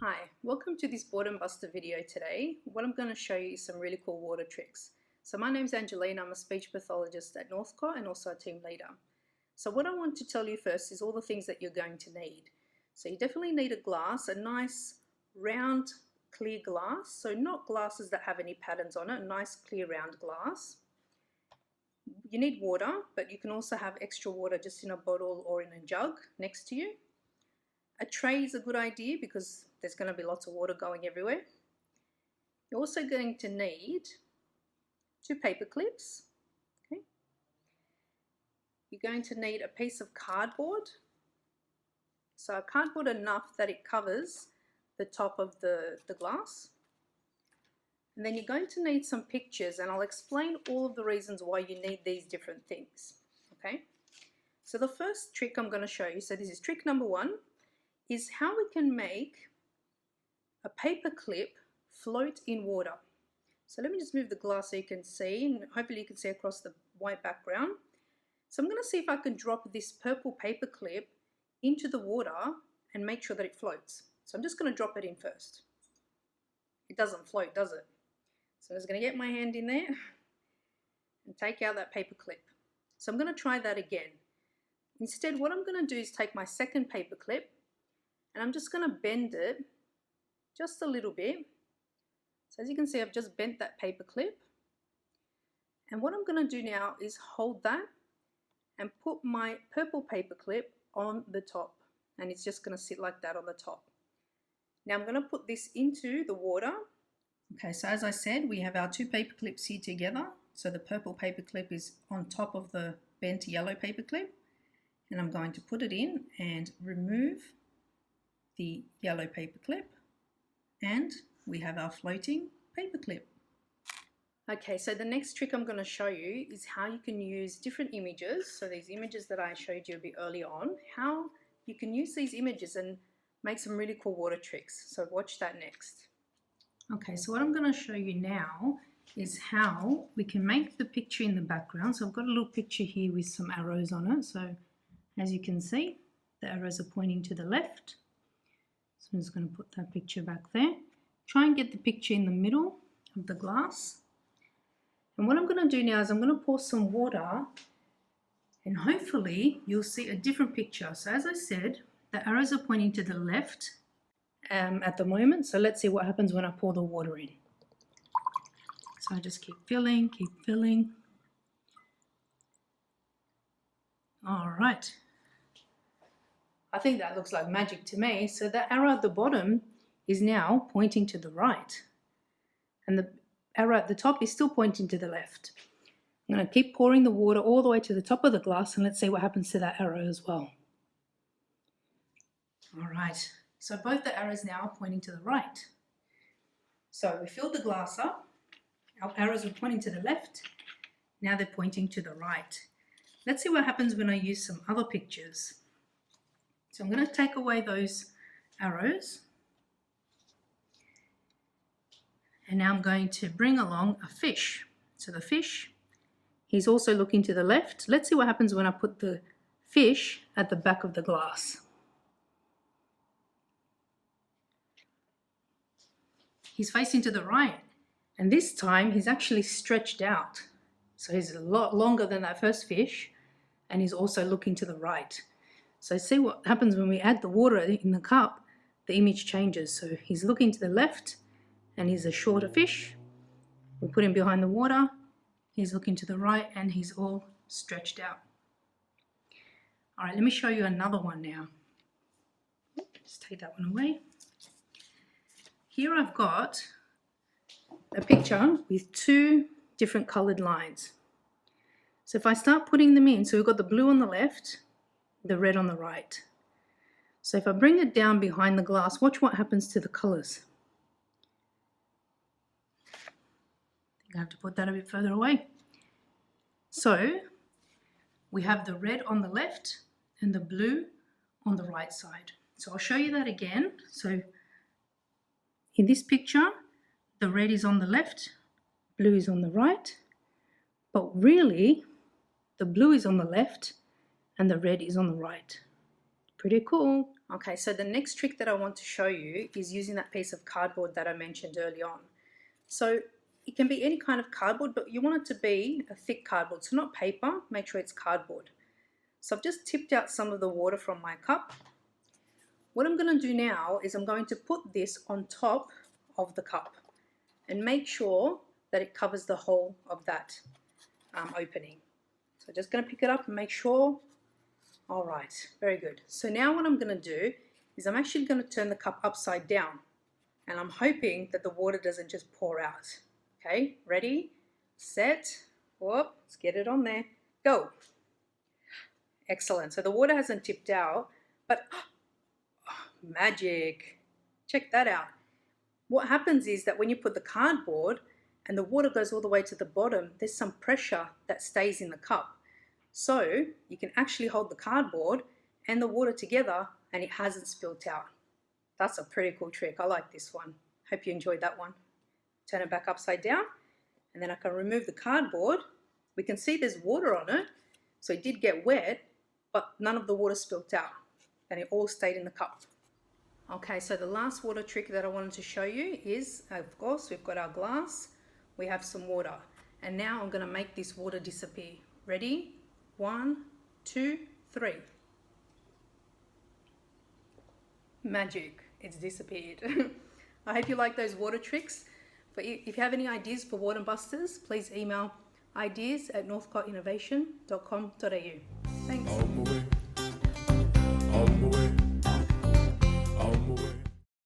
Hi, welcome to this Boredom Buster video today. What I'm going to show you is some really cool water tricks. So my name's Angelina, I'm a speech pathologist at Northcote and also a team leader. So what I want to tell you first is all the things that you're going to need. So you definitely need a glass, a nice round clear glass, so not glasses that have any patterns on it, a nice clear round glass. You need water, but you can also have extra water just in a bottle or in a jug next to you. A tray is a good idea because there's going to be lots of water going everywhere. You're also going to need 2 paper clips. Okay. You're going to need a piece of cardboard. So a cardboard enough that it covers the top of the glass. And then you're going to need some pictures, and I'll explain all of the reasons why you need these different things. Okay. So the first trick I'm going to show you, so this is trick number 1, is how we can make a paper clip float in water. So let me just move the glass so you can see, and hopefully you can see across the white background. So I'm going to see if I can drop this purple paper clip into the water and make sure that it floats. So I'm just going to drop it in first. It doesn't float, does it? So I'm just going to get my hand in there and take out that paper clip. So I'm going to try that again. Instead, what I'm going to do is take my second paper clip and I'm just going to bend it just a little bit. So as you can see, I've just bent that paper clip. And what I'm going to do now is hold that and put my purple paper clip on the top. And it's just going to sit like that on the top. Now I'm going to put this into the water. Okay, so as I said, we have our 2 paper clips here together. So the purple paper clip is on top of the bent yellow paper clip. And I'm going to put it in and remove the yellow paper clip, and we have our floating paper clip. Okay, so the next trick I'm going to show you is how you can use different images. So these images that I showed you a bit earlier on, how you can use these images and make some really cool water tricks. So watch that next. Okay, so what I'm going to show you now is how we can make the picture in the background. So I've got a little picture here with some arrows on it. So as you can see, the arrows are pointing to the left. So I'm just going to put that picture back there. Try and get the picture in the middle of the glass. And what I'm going to do now is I'm going to pour some water and hopefully you'll see a different picture. So as I said, the arrows are pointing to the left at the moment. So let's see what happens when I pour the water in. So I just keep filling, keep filling. All right. I think that looks like magic to me. So the arrow at the bottom is now pointing to the right. And the arrow at the top is still pointing to the left. I'm going to keep pouring the water all the way to the top of the glass, and let's see what happens to that arrow as well. All right. So both the arrows now are pointing to the right. So we filled the glass up. Our arrows were pointing to the left. Now they're pointing to the right. Let's see what happens when I use some other pictures. So I'm going to take away those arrows. And now I'm going to bring along a fish. So the fish, he's also looking to the left. Let's see what happens when I put the fish at the back of the glass. He's facing to the right. And this time he's actually stretched out. So he's a lot longer than that first fish. And he's also looking to the right. So see what happens when we add the water in the cup, the image changes. So he's looking to the left and he's a shorter fish. We put him behind the water, he's looking to the right and he's all stretched out. All right, let me show you another one now. Just take that one away. Here I've got a picture with 2 different colored lines. So if I start putting them in, so we've got the blue on the left, the red on the right. So if I bring it down behind the glass, watch what happens to the colors. I think I have to put that a bit further away. So we have the red on the left and the blue on the right side. So I'll show you that again. So in this picture, the red is on the left, blue is on the right, but really the blue is on the left and the red is on the right. Pretty cool. Okay, so the next trick that I want to show you is using that piece of cardboard that I mentioned early on. So it can be any kind of cardboard, but you want it to be a thick cardboard, so not paper, make sure it's cardboard. So I've just tipped out some of the water from my cup. What I'm going to do now is I'm going to put this on top of the cup and make sure that it covers the whole of that opening. So just going to pick it up and make sure. All right, very good. So now what I'm going to do is I'm actually going to turn the cup upside down, and I'm hoping that the water doesn't just pour out. Okay, ready, set, whoop, let's get it on there, go. Excellent, so the water hasn't tipped out, but magic, check that out. What happens is that when you put the cardboard and the water goes all the way to the bottom, there's some pressure that stays in the cup. So you can actually hold the cardboard and the water together and it hasn't spilt out. That's a pretty cool trick. I like this one. Hope you enjoyed that one. Turn it back upside down and then I can remove the cardboard. We can see there's water on it, so it did get wet, but none of the water spilt out and it all stayed in the cup. Okay, so the last water trick that I wanted to show you is, of course, we've got our glass, we have some water, and now I'm going to make this water disappear. Ready? 1, 2, 3. Magic, it's disappeared. I hope you like those water tricks. But if you have any ideas for Boredom Busters, please email ideas@northcottinnovation.com.au. Thanks.